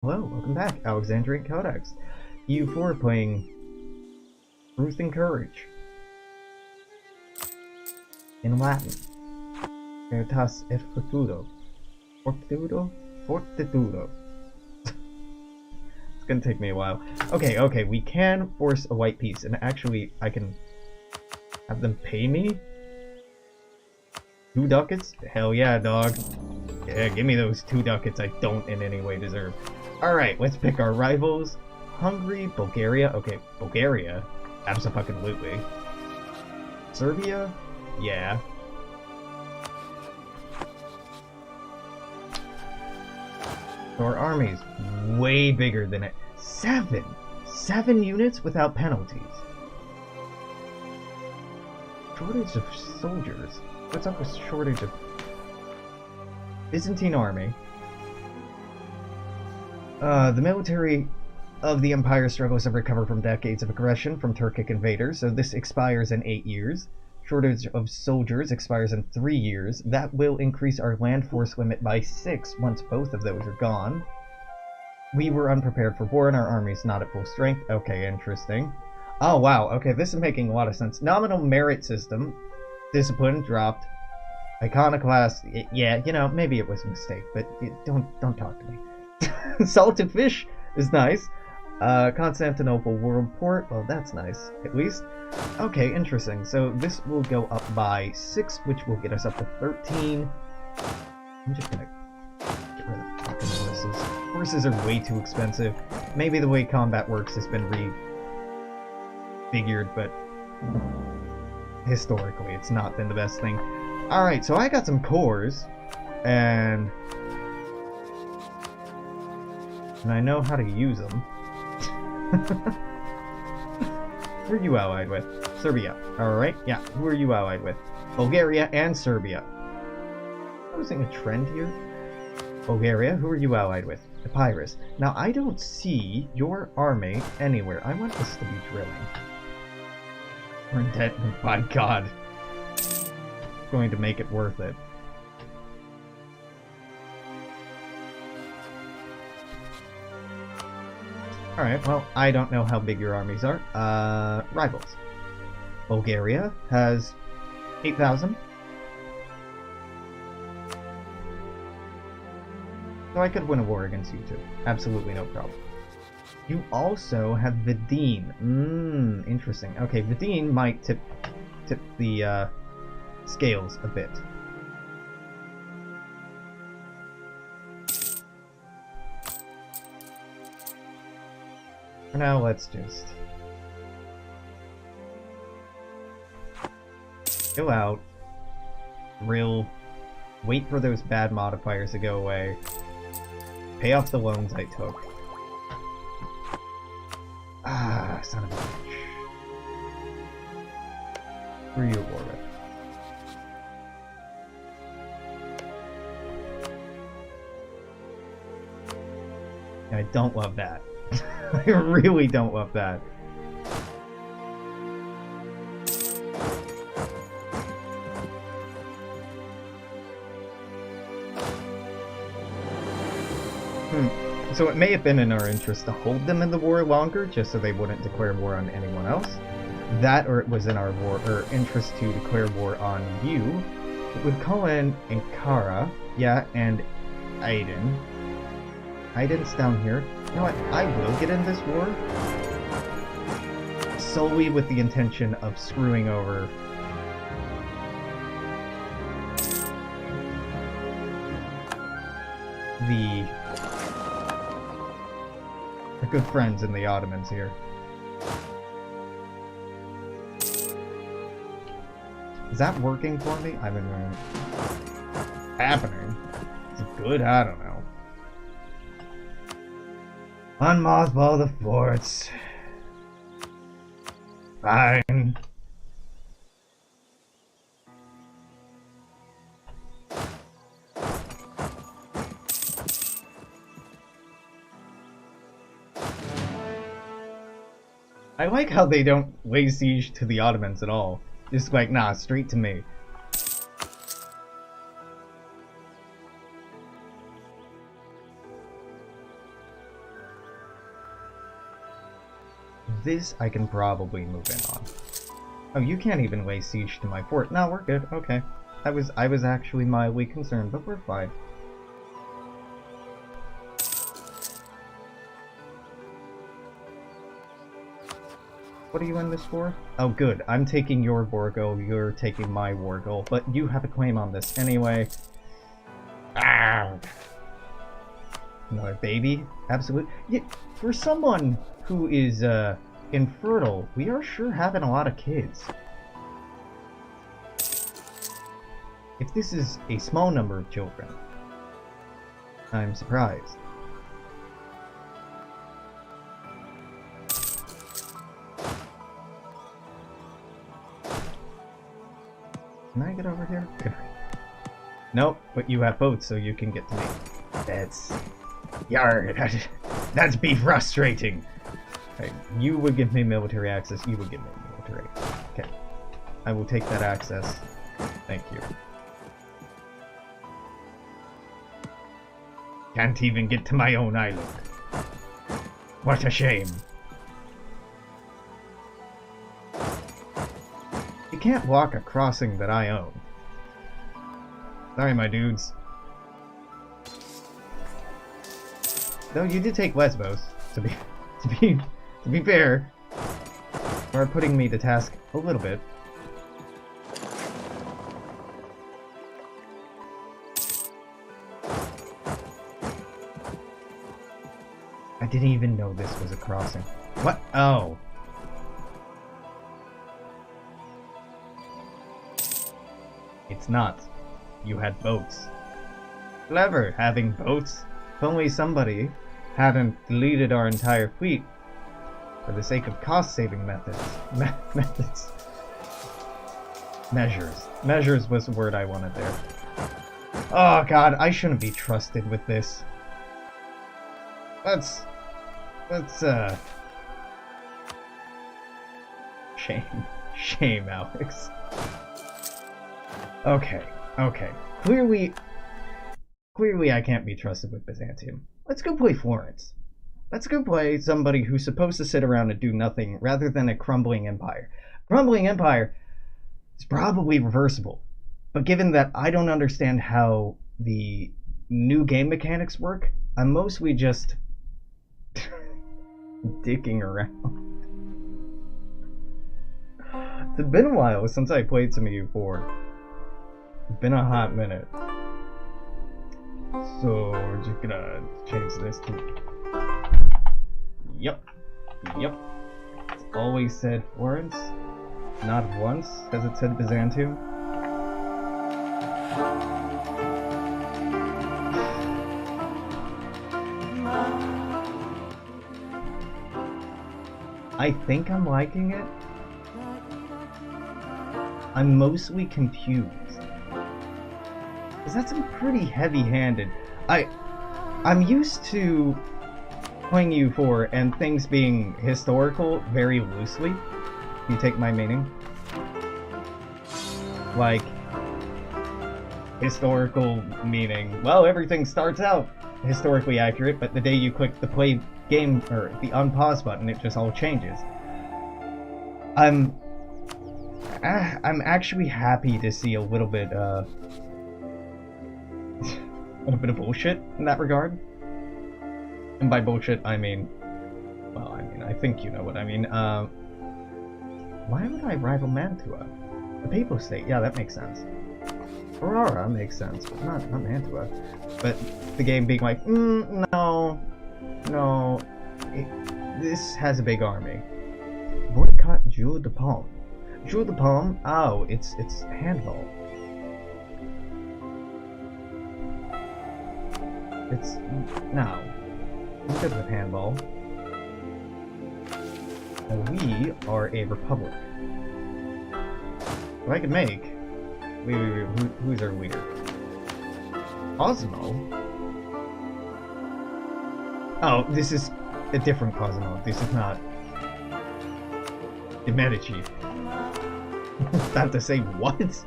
Hello, welcome back. Alexandrian Codex. EU4 playing Truth and Courage. In Latin. Veritas et Fortitudo. Fortitudo? Fortitudo. It's gonna take me a while. Okay, we can force a white piece, and actually I can have them pay me? 2 ducats? Hell yeah, dog. Yeah, give me those 2 ducats I don't in any way deserve. Alright, let's pick our rivals. Hungary, Bulgaria. Okay, Bulgaria. Abso-fucking-lutely. Serbia? Yeah. So our army's way bigger than it. 7! 7 units without penalties. Shortage of soldiers. What's up with shortage of... Byzantine army. The military of the empire struggles to recover from decades of aggression from Turkic invaders, so this expires in 8 years. Shortage of soldiers expires in 3 years. That will increase our land force limit by 6 once both of those are gone. We were unprepared for war and our army's not at full strength. Okay, interesting. Oh wow, okay, this is making a lot of sense. Nominal merit system. Discipline dropped. Iconoclast, yeah, you know, maybe it was a mistake, but don't talk to me. Salted fish is nice. Constantinople World Port, well, that's nice, at least. Okay, interesting. So this will go up by 6, which will get us up to 13. I'm just gonna get rid of fucking horses. Horses are way too expensive. Maybe the way combat works has been refigured, but historically it's not been the best thing. Alright, so I got some cores, and I know how to use them. Who are you allied with? Serbia. Alright, yeah. Who are you allied with? Bulgaria and Serbia. I'm noticing a trend here. Bulgaria, who are you allied with? Epirus. Now, I don't see your army anywhere. I want this to be drilling. We're in debt. My god. Going to make it worth it. Alright, well, I don't know how big your armies are. Rivals. Bulgaria has 8,000. So I could win a war against you too. Absolutely no problem. You also have Vidin. Interesting. Okay, Vidin might tip the scales a bit. For now, let's just go out, drill, wait for those bad modifiers to go away, pay off the loans I took. Ah, son of a bitch. Who are you at war with? I don't love that. I really don't love that. So it may have been in our interest to hold them in the war longer, just so they wouldn't declare war on anyone else. That, or it was in our interest to declare war on you. It would call in Ankara, yeah, and Aydin. Aydin's down here. You know what? I will get in this war solely with the intention of screwing over the good friends in the Ottomans here. Is that working for me? I mean, happening. Is it good? I don't know. Unmothball the forts. Fine. I like how they don't lay siege to the Ottomans at all. Just like, nah, straight to me. this I can probably move in on. Oh, you can't even lay siege to my fort. No, we're good. Okay. I was actually mildly concerned, but we're fine. What are you in this for? Oh, good. I'm taking your Borgo, you're taking my Wargo, but you have a claim on this anyway. Ah! Another baby? Absolutely. Yeah, for someone who is, infertile, we are sure having a lot of kids. If this is a small number of children, I'm surprised. Can I get over here? Nope, but you have boats, so you can get to me. That's... Yar, that's be frustrating! Okay, you would give me military access, you would give me military. Okay. I will take that access. Thank you. Can't even get to my own island. What a shame. You can't block a crossing that I own. Sorry, my dudes. Though you did take Lesbos, to be fair. You are putting me to task a little bit. I didn't even know this was a crossing. What? Oh. It's not. You had boats. Clever, having boats. If only somebody hadn't deleted our entire fleet for the sake of cost-saving methods. Measures was the word I wanted there. Oh god, I shouldn't be trusted with this. Let's Shame, Alex. Okay. Clearly I can't be trusted with Byzantium. Let's go play Florence. Let's go play somebody who's supposed to sit around and do nothing rather than a crumbling empire. Crumbling empire is probably reversible, but given that I don't understand how the new game mechanics work, I'm mostly just dicking around. It's been a while since I played some of U4. It's been a hot minute. So we're just gonna change this to... Yep. It's always said Florence. Not once has it said Byzantium. I think I'm liking it. I'm mostly confused. Because that's pretty heavy-handed. I'm used to playing U4 and things being historical very loosely. You take my meaning? Like, historical meaning, well, everything starts out historically accurate, but the day you click the play game, or the unpause button, it just all changes. I'm actually happy to see a little bit of bullshit in that regard. And by bullshit, I mean, well, I think you know what I mean. Why would I rival Mantua? The Papal State, yeah, that makes sense. Aurora makes sense, but not Mantua. But the game being like, no, this has a big army. Boycott Jewel de Palm. Jewel de Palm? Oh, it's handball. It's... no. I'm good with handball. We are a republic. What I could make... Wait, who's our leader? Cosmo? Oh, this is a different Cosmo. This is not... the Medici. About to say, what? It's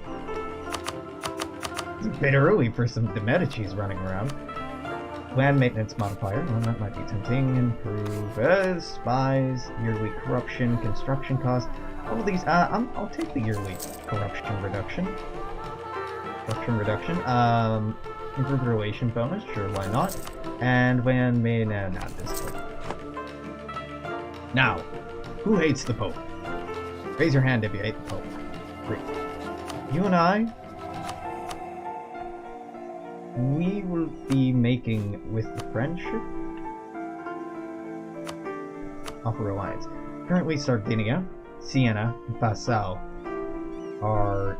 a bit early for some De Medicis running around. Land maintenance modifier. Well, that might be tempting. Improve spies, yearly corruption, construction cost. All of these. I'll take the yearly corruption reduction. Improve relation bonus. Sure, why not? And when may not this one. Now, who hates the Pope? Raise your hand if you hate the Pope. Great. You and I, we will be making with the friendship offer alliance. Currently, Sardinia, Siena, and Passau are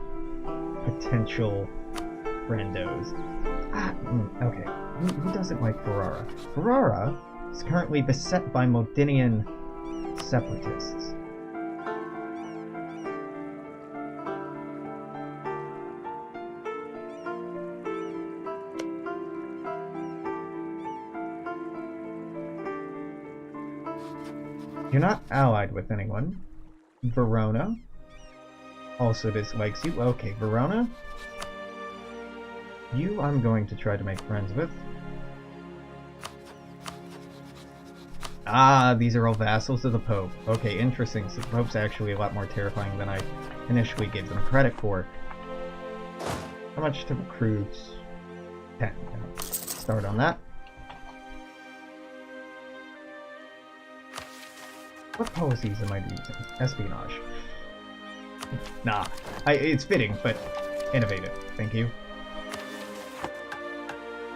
potential friendos. Okay. Who doesn't like Ferrara? Ferrara is currently beset by Modinian separatists. You're not allied with anyone. Verona also dislikes you. Okay, Verona. You I'm going to try to make friends with. Ah, these are all vassals of the Pope. Okay, interesting. So the Pope's actually a lot more terrifying than I initially gave them credit for. How much to recruit? 10. Start on that. What policies am I using? Espionage. Nah, it's fitting, but innovative. Thank you.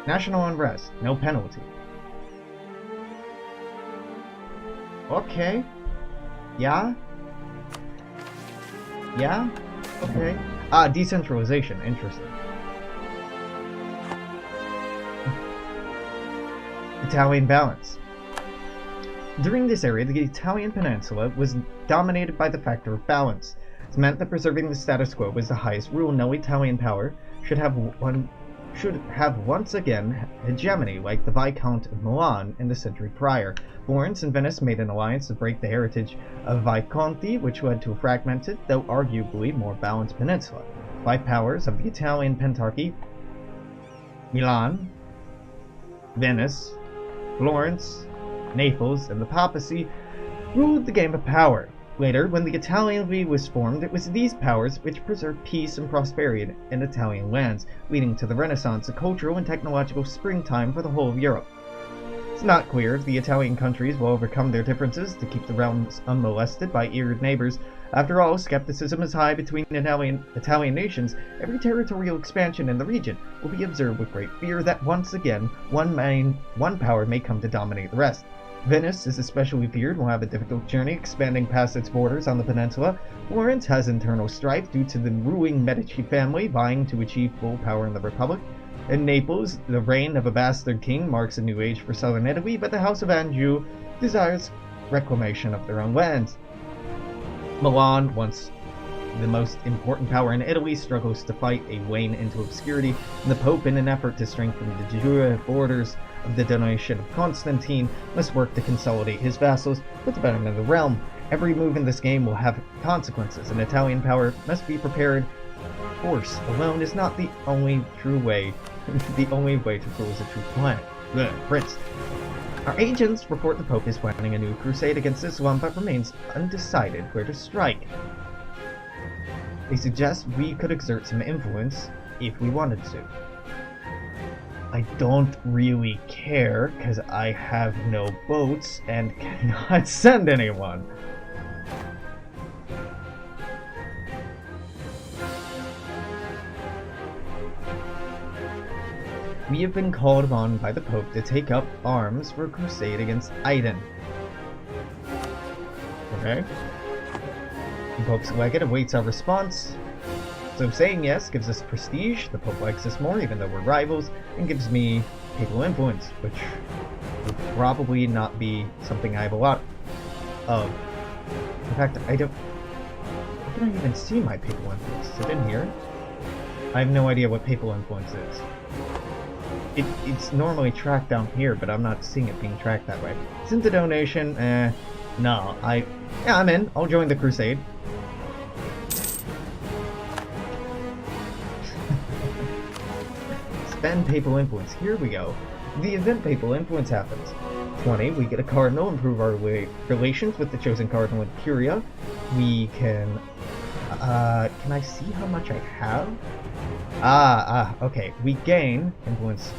National unrest. No penalty. Okay. Yeah? Yeah? Okay. Decentralization. Interesting. Italian balance. During this era, the Italian peninsula was dominated by the factor of balance. This meant that preserving the status quo was the highest rule. No Italian power should have once again hegemony like the Viscount of Milan in the century prior. Florence and Venice made an alliance to break the heritage of Visconti, which led to a fragmented, though arguably more balanced peninsula. Five powers of the Italian pentarchy, Milan, Venice, Florence, Naples, and the papacy, ruled the game of power. Later, when the Italian League was formed, it was these powers which preserved peace and prosperity in Italian lands, leading to the Renaissance, a cultural and technological springtime for the whole of Europe. It's not clear if the Italian countries will overcome their differences to keep the realms unmolested by eager neighbors. After all, skepticism is high between Italian nations. Every territorial expansion in the region will be observed with great fear that once again one power may come to dominate the rest. Venice is especially feared and will have a difficult journey expanding past its borders on the peninsula. Florence has internal strife due to the ruling Medici family vying to achieve full power in the Republic. In Naples, the reign of a bastard king marks a new age for southern Italy, but the House of Anjou desires reclamation of their own lands. Milan, once the most important power in Italy, struggles to fight a wane into obscurity, and the Pope, in an effort to strengthen the de jure borders of the donation of Constantine, must work to consolidate his vassals with the betterment of the realm. Every move in this game will have consequences, and Italian power must be prepared. Force alone is not the only true way. The only way to rule is a true plan. The Prince. Our agents report the Pope is planning a new crusade against Islam, but remains undecided where to strike. They suggest we could exert some influence if we wanted to. I don't really care, because I have no boats and cannot send anyone. We have been called upon by the Pope to take up arms for a crusade against Aiden. Okay. The Pope's legate awaits our response. So saying yes gives us prestige, the Pope likes us more even though we're rivals, and gives me papal influence, which would probably not be something I have a lot of. In fact, I don't... How can I even see my papal influence? Is it in here? I have no idea what papal influence is. It's normally tracked down here, but I'm not seeing it being tracked that way. Isn't the donation? No. Yeah, I'm in. I'll join the crusade. Spend papal influence. Here we go. The event papal influence happens. 20, we get a cardinal, improve our relations with the chosen cardinal in Curia. We can I see how much I have? Okay. We gain influence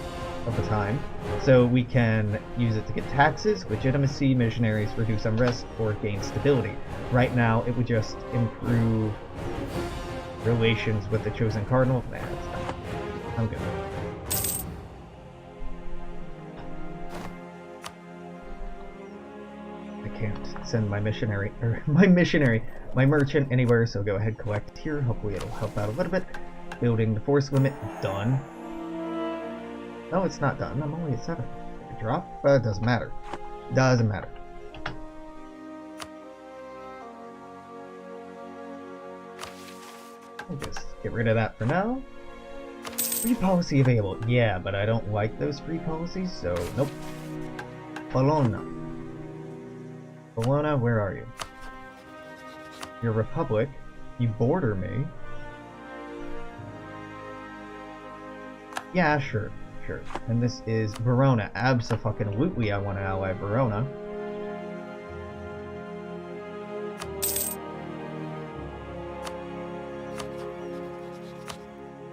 over time, so we can use it to get taxes, legitimacy, missionaries, reduce unrest, or gain stability. Right now, it would just improve relations with the chosen cardinal. Nah, it's fine. I'm good. I can't send my missionary, my merchant anywhere, so go ahead, collect here. Hopefully it'll help out a little bit. Building the force limit, done. No, it's not done. I'm only at 7. I drop, but it doesn't matter. Doesn't matter. I'll just get rid of that for now. Free policy available. Yeah, but I don't like those free policies, so nope. Bologna. Bologna, where are you? You're Republic. You border me. Yeah, sure. Sure. And this is Verona. Abso-fucking-lutely I want to ally Verona.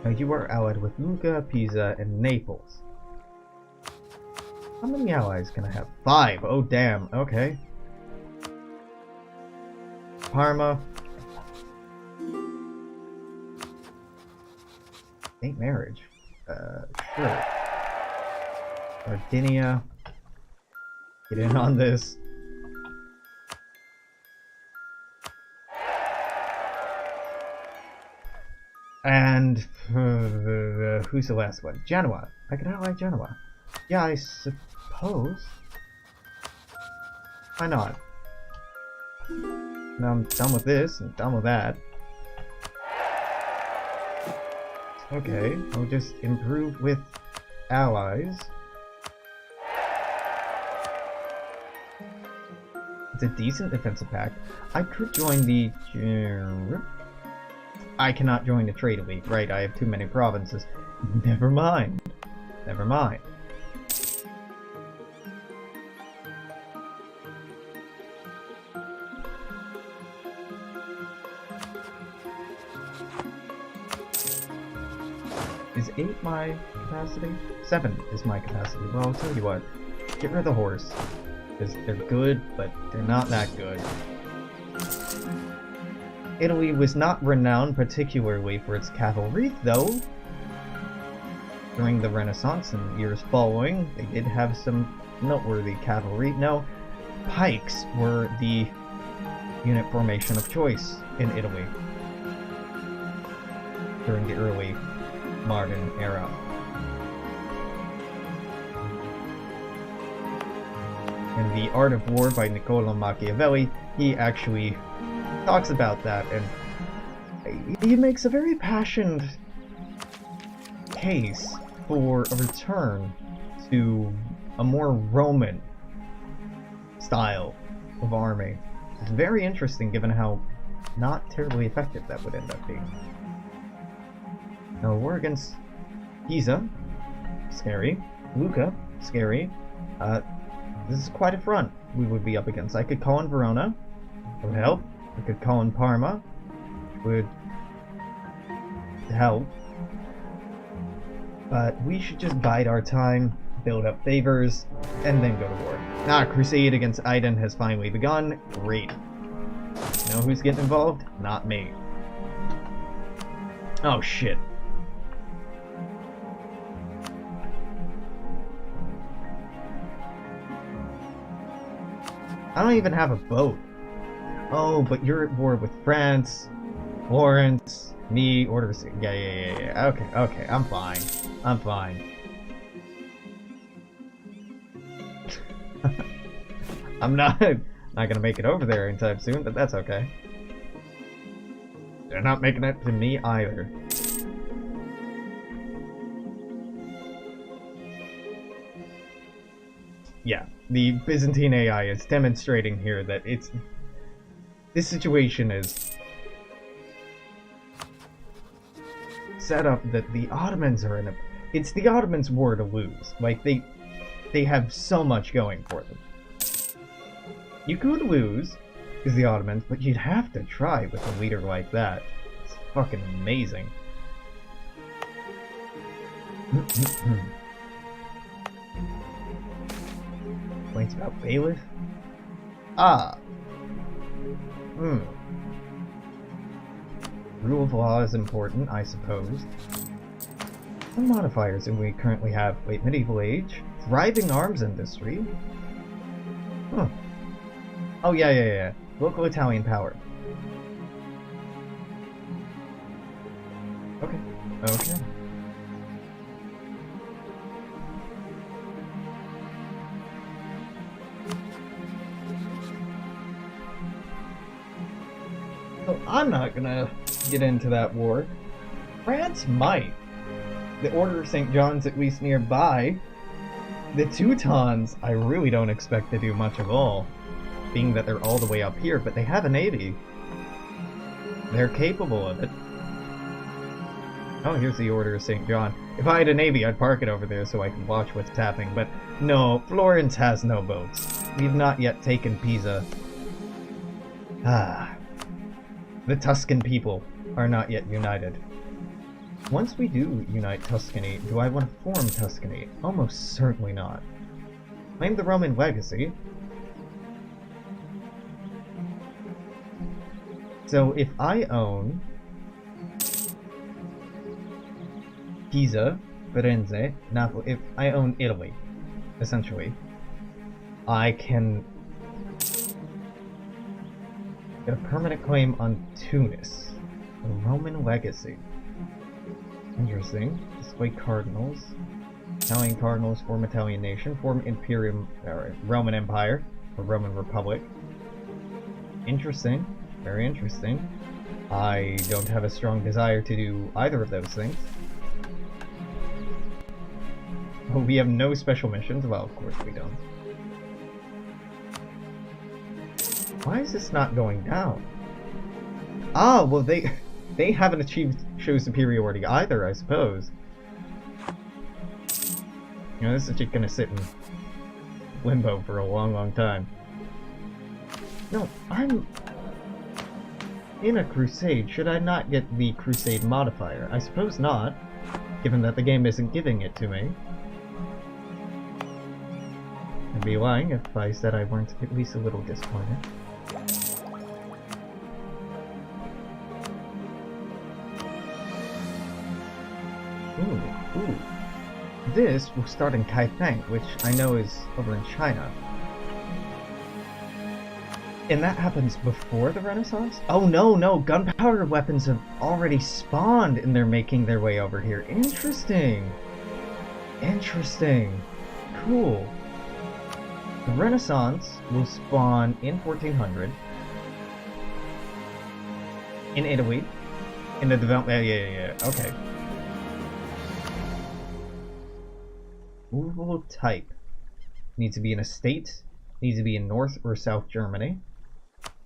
Now you are allied with Lucca, Pisa, and Naples. How many allies can I have? 5! Oh damn, okay. Parma. Ain't marriage. Sure. Sardinia. Get in on this. And who's the last one? Genoa. I could ally Genoa. Yeah, I suppose. Why not? Now I'm done with this and done with that. Okay, I'll just improve with allies. It's a decent defensive pact. I could join the... I cannot join the trade elite, right? I have too many provinces. Never mind. Never mind. Is 8 my capacity? 7 is my capacity. Well, I'll tell you what. Get rid of the horse. Because they're good, but they're not that good. Italy was not renowned particularly for its cavalry, though. During the Renaissance and years following, they did have some noteworthy cavalry. No, pikes were the unit formation of choice in Italy during the early modern era. In The Art of War by Niccolo Machiavelli, he actually talks about that, and he makes a very passionate case for a return to a more Roman style of army. It's very interesting given how not terribly effective that would end up being. Now we're against Pisa, scary. Lucca, scary. This is quite a front we would be up against. I could call in Verona, that would help. I could call in Parma, would help. But we should just bide our time, build up favors, and then go to war. Crusade against Aiden has finally begun. Great. You know who's getting involved? Not me. Oh shit. I don't even have a boat. Oh, but you're at war with France, Florence, me, orders. Yeah. Okay, I'm fine. I'm fine. I'm not gonna make it over there anytime soon, but that's okay. They're not making it to me either. Yeah, the Byzantine AI is demonstrating here that this situation is set up that the Ottomans are in a... It's the Ottomans' war to lose. Like, They have so much going for them. You could lose, is the Ottomans, but you'd have to try with a leader like that. It's fucking amazing. Complaints about bailiff? Ah. Rule of law is important, I suppose. Some modifiers that we currently have. Wait, medieval age? Thriving arms industry? Huh. Oh, yeah. Local Italian power. Okay. So I'm not gonna get into that war. France might. The Order of St. John's at least nearby. The Teutons, I really don't expect to do much at all, being that they're all the way up here, but they have a navy. They're capable of it. Oh, here's the Order of St. John. If I had a navy, I'd park it over there so I can watch what's happening, but no, Florence has no boats. We've not yet taken Pisa. The Tuscan people are not yet united. Once we do unite Tuscany, do I want to form Tuscany? Almost certainly not. Claim the Roman legacy. So if I own Pisa, Firenze, Napoli, if I own Italy, essentially, I can get a permanent claim on Tunis. The Roman legacy. Interesting. Display cardinals. Italian cardinals form Italian nation. Form Imperium, Roman Empire, or Roman Republic. Interesting. Very interesting. I don't have a strong desire to do either of those things. Oh, we have no special missions? Well, of course we don't. Why is this not going down? Ah, well they haven't achieved show superiority either, I suppose. You know, this is just gonna sit in limbo for a long time. No, I'm in a crusade. Should I not get the crusade modifier? I suppose not, given that the game isn't giving it to me. I'd be lying if I said I weren't at least a little disappointed. Ooh. This will start in Kaifeng, which I know is over in China. And that happens before the Renaissance? Oh no, gunpowder weapons have already spawned and they're making their way over here. Interesting. Cool. The Renaissance will spawn in 1400 in Italy. In the development, yeah, okay. Movable type. Needs to be in a state. Needs to be in North or South Germany.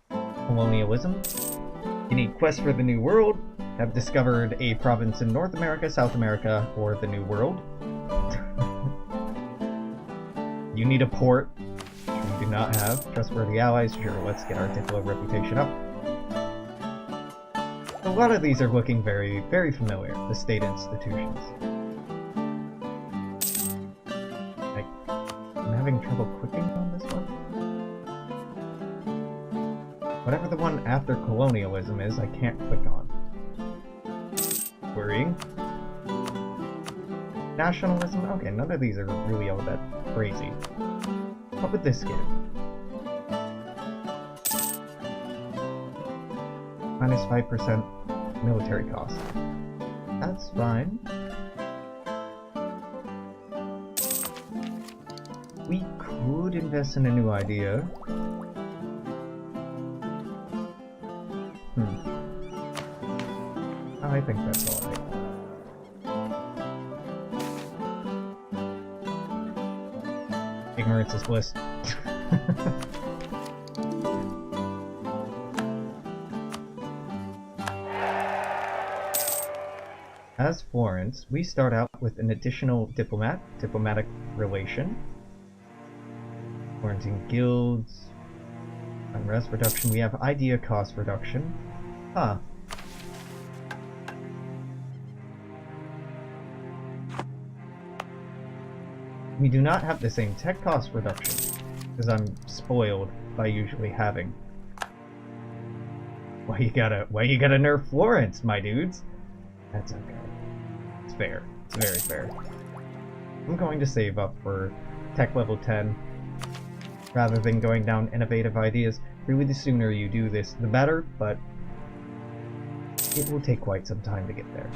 Colonialism. You need Quest for the New World. Have discovered a province in North America, South America, or the New World. You need a port, which we do not have. Trustworthy allies. Sure, let's get our diplo reputation up. A lot of these are looking very, very familiar. The state institutions. I'm having trouble clicking on this one. Whatever the one after colonialism is, I can't click on. Worrying. Nationalism? Okay, none of these are really all that crazy. What would this give? Minus 5% military cost. That's fine. We could invest in a new idea. I think that's alright. Ignorance is bliss. As Florence, we start out with an additional diplomatic relation. Quarantine guilds. Unrest reduction. We have idea cost reduction. Huh. We do not have the same tech cost reduction, because I'm spoiled by usually having. Why you gotta nerf Florence, my dudes? That's okay. It's fair. It's very fair. I'm going to save up for tech level 10, rather than going down innovative ideas. Really, the sooner you do this, the better, but it will take quite some time to get there.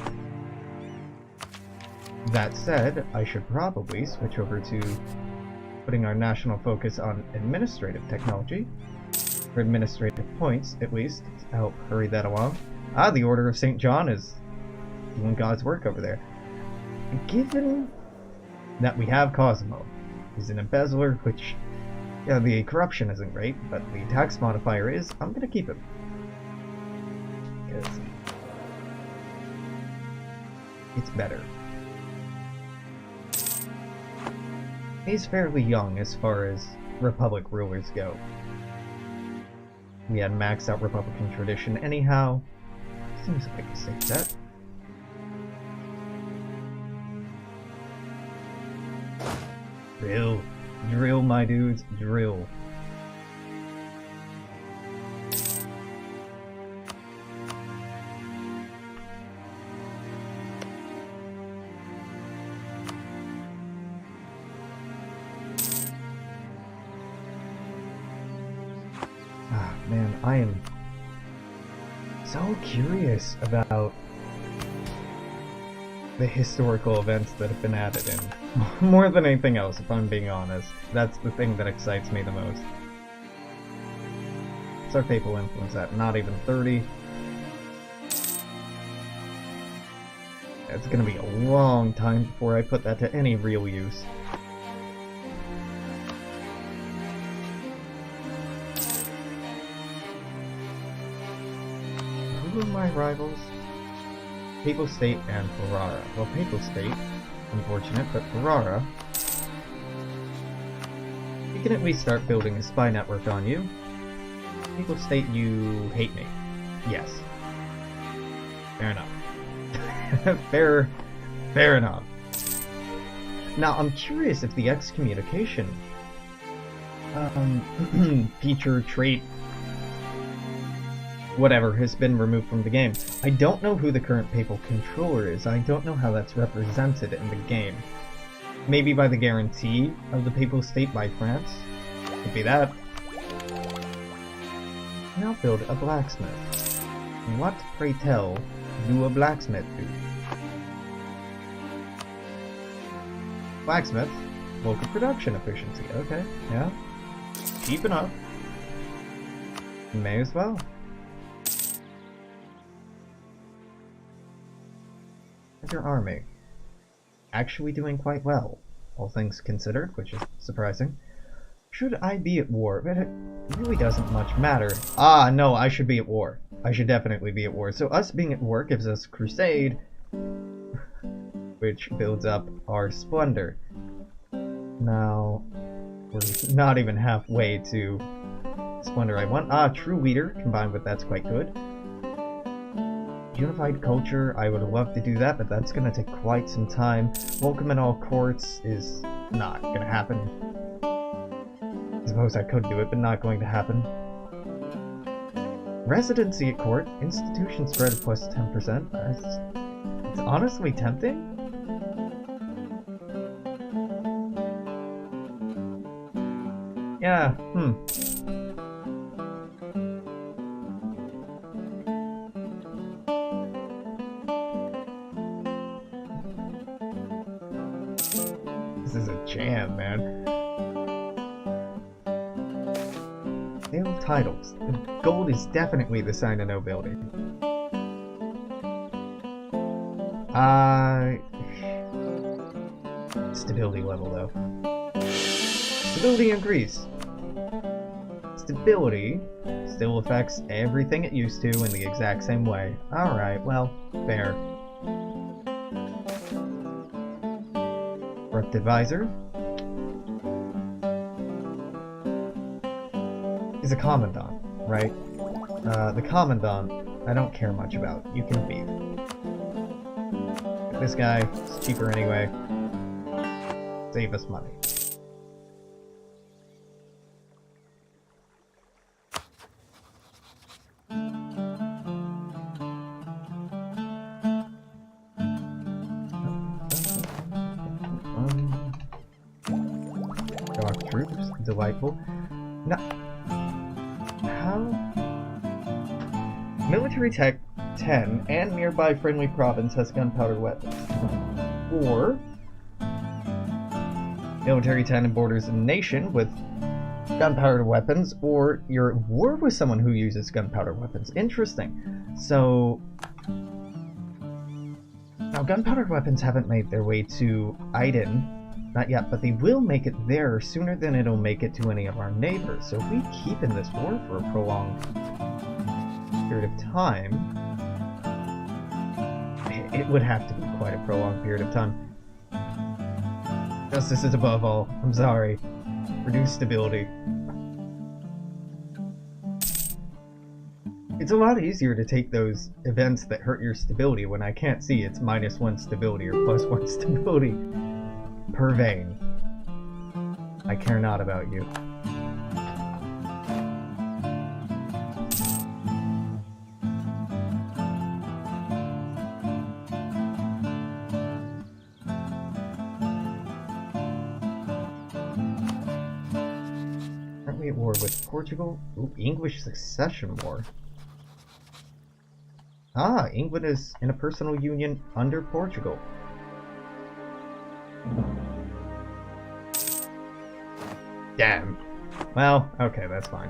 That said, I should probably switch over to putting our national focus on administrative technology, for administrative points, at least, to help hurry that along. Ah, the Order of St. John is doing God's work over there. Given that we have Cosmo, who's an embezzler, which, yeah, the corruption isn't great, but the tax modifier is, I'm gonna keep him. Because it's better. He's fairly young as far as Republic rulers go. We had maxed out Republican tradition anyhow. Seems like a safe bet. Drill. Drill, my dudes. Drill. Man, I am so curious about the historical events that have been added in. More than anything else, if I'm being honest. That's the thing that excites me the most. What's our papal influence at? Not even 30. It's gonna be a long time before I put that to any real use. Who are my rivals? Papal State and Ferrara. Well, Papal State, unfortunate, but Ferrara, you can at least start building a spy network on you. Papal State, you hate me. Yes. Fair enough. fair enough. Now, I'm curious if the excommunication feature, trait, whatever, has been removed from the game. I don't know who the current papal controller is. I don't know how that's represented in the game. Maybe by the guarantee of the papal state by France? Could be that. Now build a blacksmith. What, pray tell, do a blacksmith do? Blacksmith? Local production efficiency. Okay, yeah. Keep it up. May as well. Your army actually doing quite well, all things considered, which is surprising. Should I be at war? But it really doesn't much matter. Ah, no, I should be at war. I should definitely be at war. So us being at war gives us crusade, which builds up our splendor. Now, we're not even halfway to splendor I want. Ah, true leader combined with that's quite good. Unified culture, I would love to do that, but that's gonna take quite some time. Welcome in all courts is not gonna happen. I suppose I could do it, but not going to happen. Residency at court, institution spread plus 10%. It's honestly tempting. Yeah, This is a jam, man. Naval titles. Gold is definitely the sign of nobility. Stability level, though. Stability increase. Stability still affects everything it used to in the exact same way. Alright, well, fair. Corrupt advisor. is a commandant, right? The commandant, I don't care much about. You can beef. This guy is cheaper anyway. Save us money. Dark troops, delightful. Now, how? Military tech 10 and nearby friendly province has gunpowder weapons. Or military 10 and borders a nation with gunpowder weapons, or you're at war with someone who uses gunpowder weapons. Interesting. So now gunpowder weapons haven't made their way to Aiden. Not yet, but they will make it there sooner than it'll make it to any of our neighbors. So if we keep in this war for a prolonged period of time, it would have to be quite a prolonged period of time. Justice is above all. I'm sorry. Reduce stability. It's a lot easier to take those events that hurt your stability when I can't see it's -1 stability or +1 stability per vein. I care not about you. Aren't we at war with Portugal? Ooh, English succession war. Ah, England is in a personal union under Portugal. Damn. Well, okay, that's fine.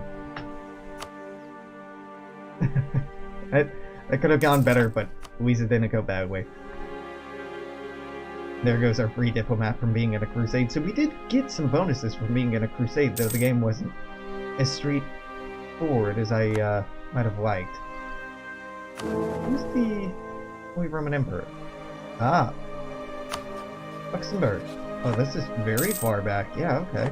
that could have gone better, but Louisa didn't go badly. There goes our free diplomat from being in a crusade. So we did get some bonuses from being in a crusade, though the game wasn't as straightforward as I might have liked. Who's the Holy Roman Emperor? Ah. Luxembourg. Oh, this is very far back. Yeah, okay.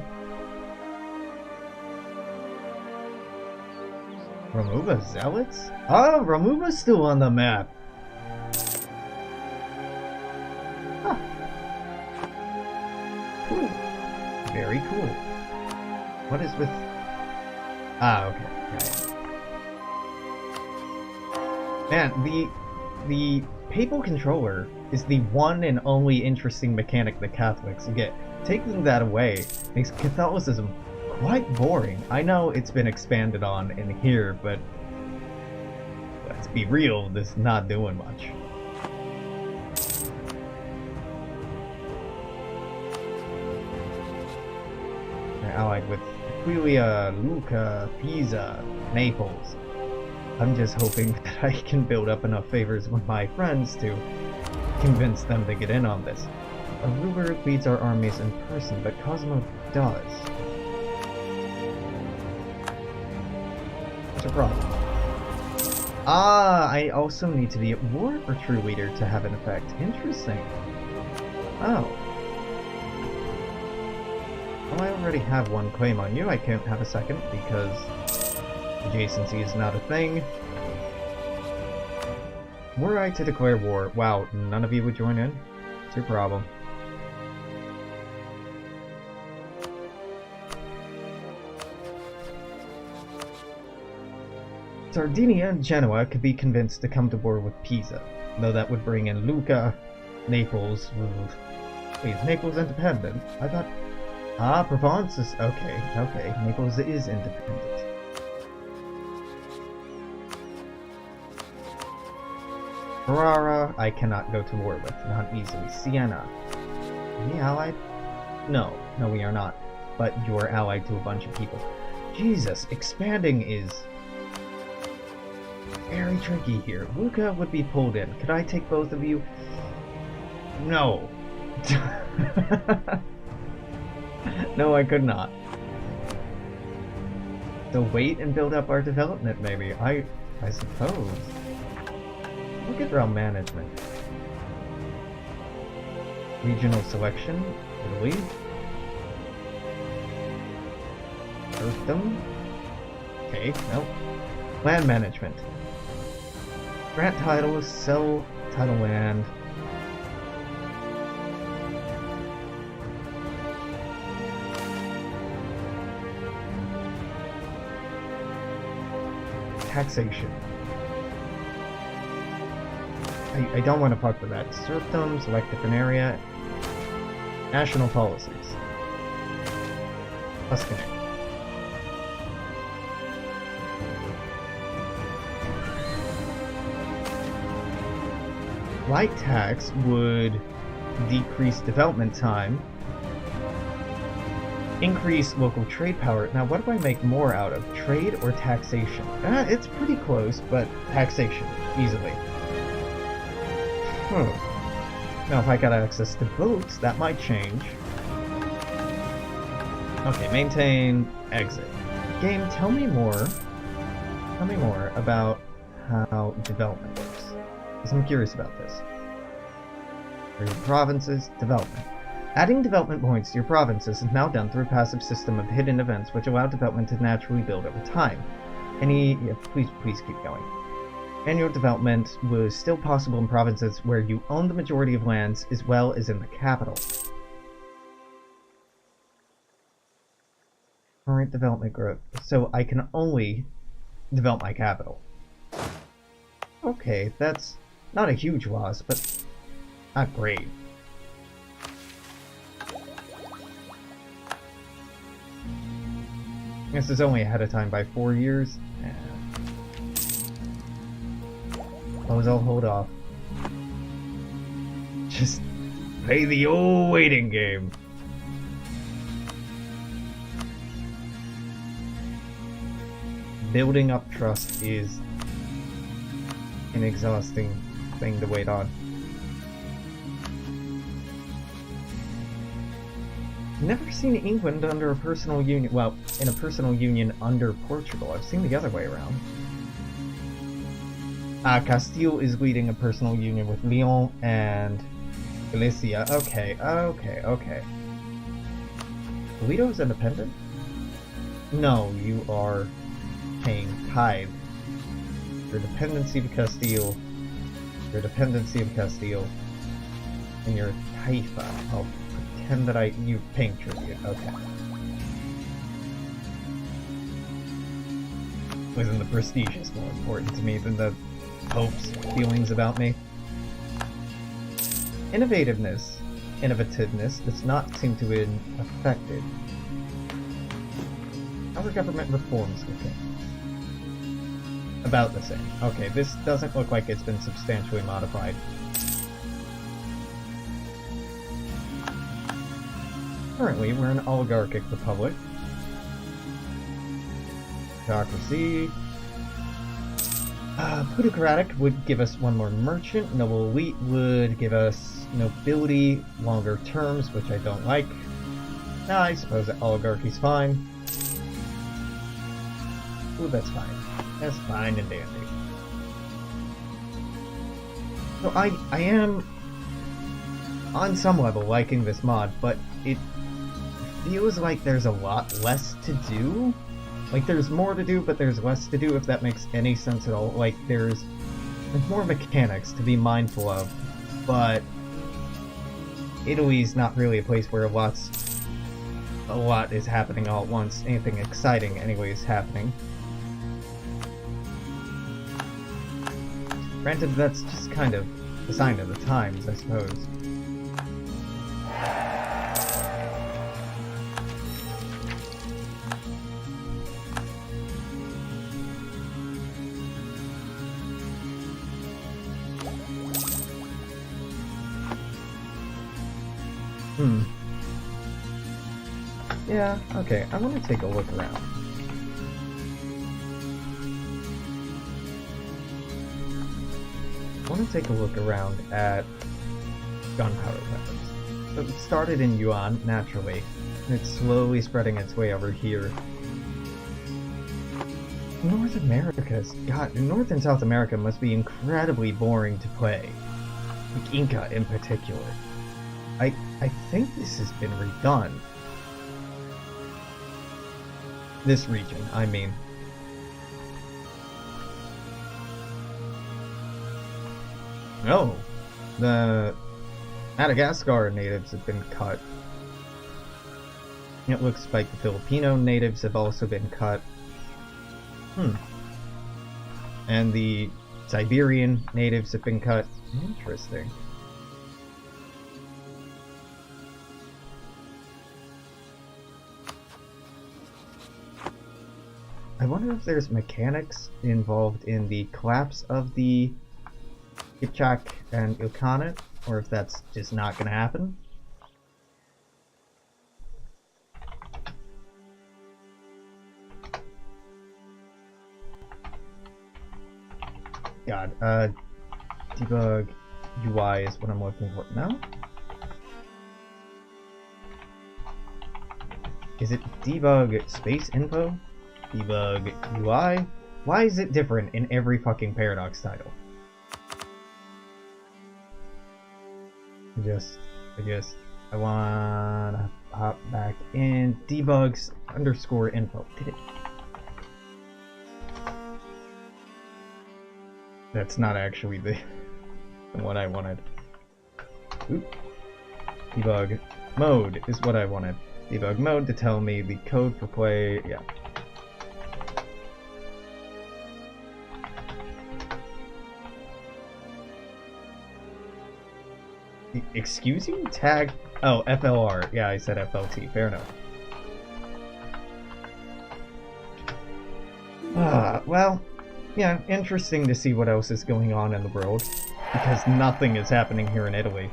Romuva Zealots? Oh, Romuva's still on the map. Huh. Cool. Very cool. What is with... Ah, okay. Right. Man, the Papal Controller is the one and only interesting mechanic the Catholics get. Taking that away makes Catholicism quite boring. I know it's been expanded on in here, but let's be real, this is not doing much. They're allied with Aquilia, Lucca, Pisa, Naples. I'm just hoping that I can build up enough favors with my friends to convince them to get in on this. A ruler leads our armies in person, but Cosmo does. What's your problem? Ah, I also need to be at war for True Leader to have an effect. Interesting. Oh. Well, I already have one claim on you. I can't have a second because adjacency is not a thing. Were I to declare war, wow, none of you would join in? It's your problem. Sardinia and Genoa could be convinced to come to war with Pisa, though that would bring in Lucca, Naples. Wait, is Naples independent? I thought... Ah, Provence is... Okay, okay, Naples is independent. Ferrara, I cannot go to war with, not easily. Siena. Are we allied? No, we are not. But you're allied to a bunch of people. Jesus, expanding is very tricky here. Lucca would be pulled in. Could I take both of you? No. No, I could not. So wait and build up our development, maybe. I suppose. Look at realm management. Regional selection, Italy. Earthdom. Okay, no. Land management. Grant titles, sell title land. Taxation. I don't want to fuck with that. Serfdom, select different area. National policies. Tuscany. Light tax would decrease development time. Increase local trade power. Now, what do I make more out of? Trade or taxation? It's pretty close, but taxation. Easily. Now, if I got access to boats, that might change. Okay, maintain, exit. Game, tell me more. Tell me more about how development works. Because I'm curious about this. For your provinces, development. Adding development points to your provinces is now done through a passive system of hidden events which allow development to naturally build over time. Please keep going. Annual development was still possible in provinces where you own the majority of lands as well as in the capital. Current development growth. So I can only develop my capital. Okay, that's not a huge loss, but not great. This is only ahead of time by 4 years. I'll hold off. Just play the old waiting game. Building up trust is an exhausting thing to wait on. Never seen England under a personal union. Well, in a personal union under Portugal. I've seen the other way around. Castile is leading a personal union with Lyon and Galicia. Okay. Toledo is independent? No, you are paying tithe. Your dependency of Castile. And your taifa. I'll pretend that you're paying tribute. Okay. Wasn't the prestige more important to me than the Pope's feelings about me? Innovativeness does not seem to have been affected. Our government reforms within. About the same. Okay, this doesn't look like it's been substantially modified. Currently, we're an oligarchic republic. Democracy. Plutocratic would give us one more merchant. Noble elite would give us nobility, longer terms, which I don't like. I suppose that oligarchy's fine. Ooh, that's fine. That's fine and dandy. So I am, on some level, liking this mod, but it feels like there's a lot less to do. Like, there's more to do, but there's less to do, if that makes any sense at all. Like, there's more mechanics to be mindful of, but Italy's not really a place where a lot is happening all at once. Anything exciting, anyway, is happening. Granted, that's just kind of the sign of the times, I suppose. Yeah, okay, I want to take a look around. I want to take a look around at gunpowder weapons. So it started in Yuan, naturally, and it's slowly spreading its way over here. North and South America must be incredibly boring to play. Like Inca in particular. I think this has been redone. This region, I mean. No, the Madagascar natives have been cut. It looks like the Filipino natives have also been cut. And the Siberian natives have been cut. Interesting. I wonder if there's mechanics involved in the collapse of the Kipchak and Ilkhanate, or if that's just not going to happen. God, debug UI is what I'm looking for. No? Is it debug space info? Debug UI? Why is it different in every fucking Paradox title? I wanna hop back in. Debugs underscore info. Did it? That's not actually the what I wanted. Oop. Debug mode is what I wanted. Debug mode to tell me the code for play. Yeah. Excuse you? Tag. Oh, FLR. Yeah, I said FLT. Fair enough. Well, yeah, interesting to see what else is going on in the world, because nothing is happening here in Italy.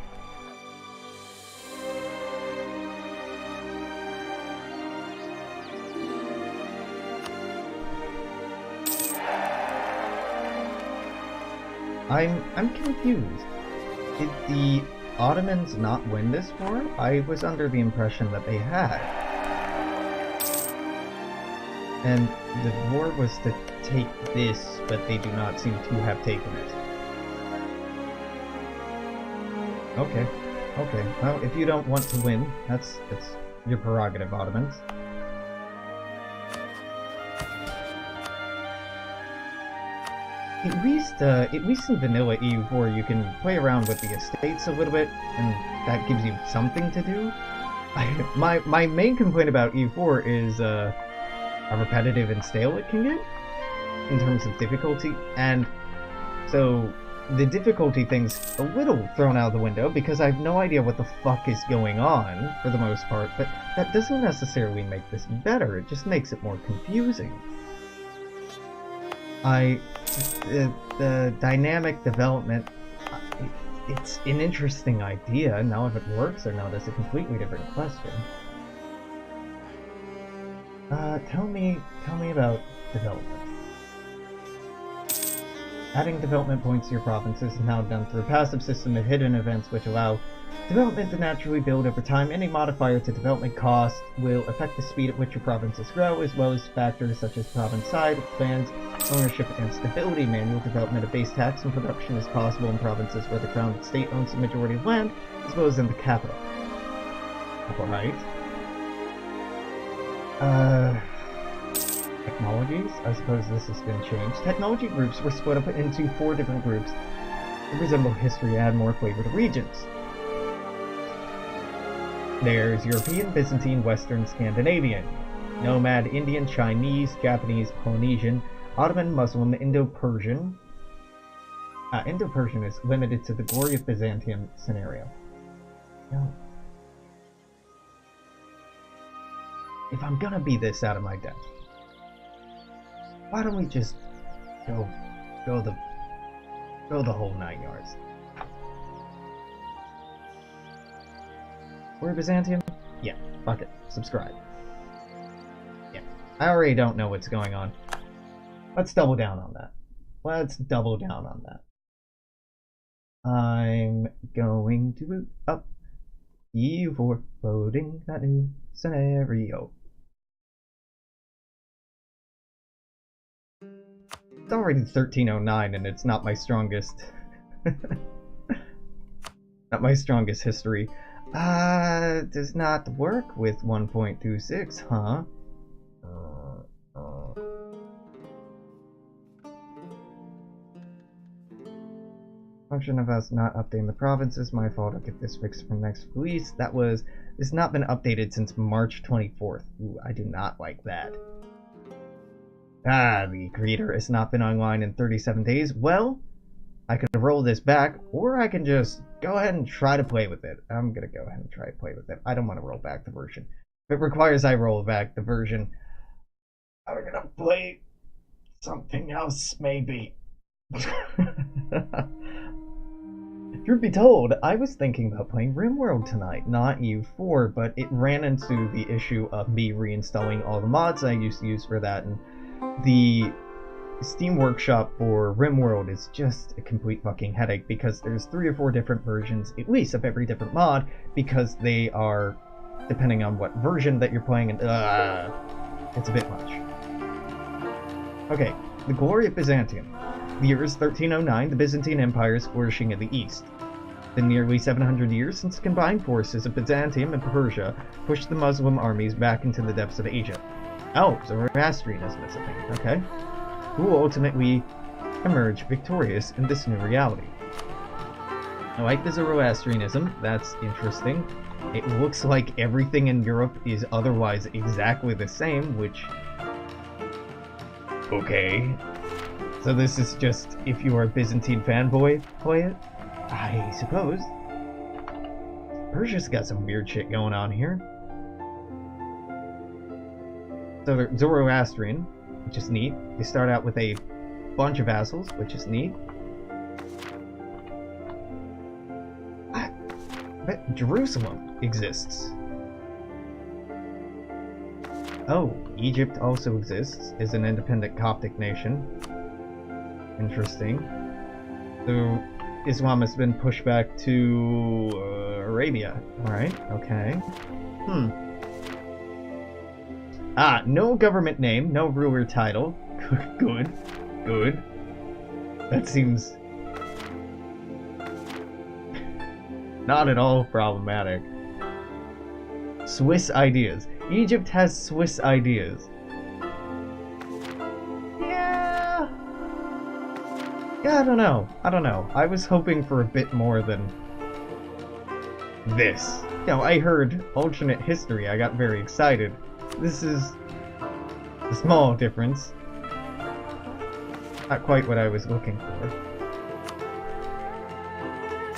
I'm confused. Did the Ottomans not win this war? I was under the impression that they had. And the war was to take this, but they do not seem to have taken it. Okay. Okay. Well, if you don't want to win, that's your prerogative, Ottomans. At least in vanilla EU4, you can play around with the estates a little bit, and that gives you something to do. My main complaint about EU4 is how repetitive and stale it can get in terms of difficulty, and so the difficulty thing's a little thrown out of the window because I have no idea what the fuck is going on for the most part, but that doesn't necessarily make this better, it just makes it more confusing. The dynamic development, it's an interesting idea. Now if it works or not is a completely different question. Tell me about development. Adding development points to your provinces is now done through a passive system of hidden events which allow development to naturally build over time. Any modifier to development cost will affect the speed at which your provinces grow, as well as factors such as province size, plans, ownership, and stability. Manual development of base tax and production is possible in provinces where the crown and state owns the majority of land, as well as in the capital. Alright. Technologies? I suppose this has been changed. Technology groups were split up into 4 different groups that resemble history and add more flavor to regions. There's European, Byzantine, Western, Scandinavian, Nomad, Indian, Chinese, Japanese, Polynesian, Ottoman, Muslim, Indo-Persian. Indo-Persian is limited to the Glory of Byzantium scenario. Now, if I'm gonna be this out of my depth, why don't we just go the whole 9 yards? We're Byzantium? Yeah, fuck it. Subscribe. Yeah, I already don't know what's going on. Let's double down on that. Let's double down on that. I'm going to boot up EU4, loading that new scenario. It's already 1309 and it's not my strongest not my strongest history. Does not work with 1.26, huh? Function of us not updating the provinces. My fault. I'll get this fixed for next release. This has not been updated since March 24th. Ooh, I do not like that. The creator has not been online in 37 days. Well, I could roll this back, or I can just go ahead and try to play with it. I'm gonna go ahead and try to play with it. I don't want to roll back the version. If it requires I roll back the version, I'm gonna play something else, maybe. Truth be told, I was thinking about playing RimWorld tonight, not EU4, but it ran into the issue of me reinstalling all the mods I used to use for that, and the Steam Workshop for RimWorld is just a complete fucking headache because there's 3 or 4 different versions, at least, of every different mod, because they are depending on what version that you're playing, and it's a bit much. Okay, the glory of Byzantium. The year is 1309, the Byzantine Empire is flourishing in the east. It's been nearly 700 years since the combined forces of Byzantium and Persia pushed the Muslim armies back into the depths of Asia. Oh, Zoroastrianism is a thing, okay. Who will ultimately emerge victorious in this new reality. I like the Zoroastrianism, that's interesting. It looks like everything in Europe is otherwise exactly the same, which... okay. So this is just, if you are a Byzantine fanboy, play it? I suppose. Persia's got some weird shit going on here. So Zoroastrian, which is neat. They start out with a bunch of vassals, which is neat. I bet Jerusalem exists. Oh, Egypt also exists as an independent Coptic nation. Interesting. So Islam has been pushed back to Arabia. Alright, okay. No government name, no ruler title. Good. Good. That seems not at all problematic. Swiss ideas. Egypt has Swiss ideas. Yeah, I don't know. I was hoping for a bit more than this. You know, I heard alternate history. I got very excited. This is a small difference. Not quite what I was looking for.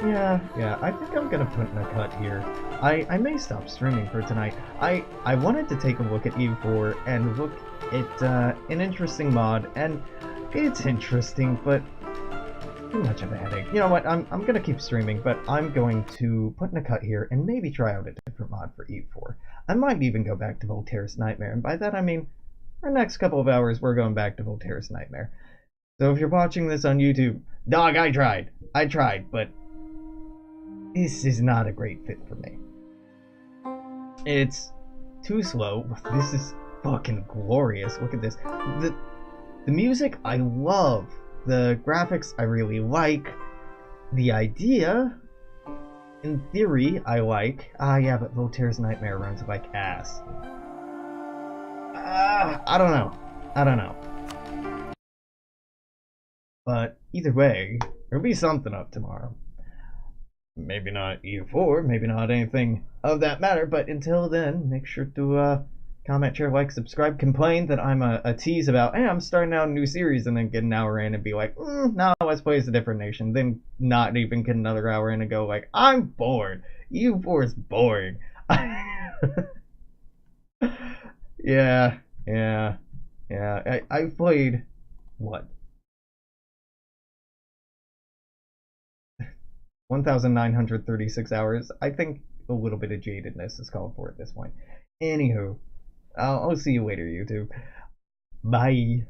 Yeah, I think I'm gonna put in a cut here. I may stop streaming for tonight. I wanted to take a look at EU4 and look at an interesting mod, and it's interesting, but too much of a headache. You know what, I'm gonna keep streaming, but I'm going to put in a cut here and maybe try out a different mod for EU4. I might even go back to Voltaire's Nightmare, and by that I mean, for the next couple of hours we're going back to Voltaire's Nightmare. So if you're watching this on YouTube, dog, I tried, but this is not a great fit for me. It's too slow. This is fucking glorious. Look at this. The music I love. The graphics I really like. The idea, in theory, I like. Yeah, but Voltaire's Nightmare runs like ass. I don't know. But either way, there'll be something up tomorrow. Maybe not EU4, maybe not anything of that matter, but until then, make sure to comment, share, like, subscribe, complain that I'm a tease about, hey, I'm starting out a new series, and then get an hour in and be like, no, let's play as a different nation, then not even get another hour in and go like, I'm bored. EU4 is boring. Yeah. I've played, what? 1,936 hours. I think a little bit of jadedness is called for at this point. Anywho, I'll see you later, YouTube. Bye.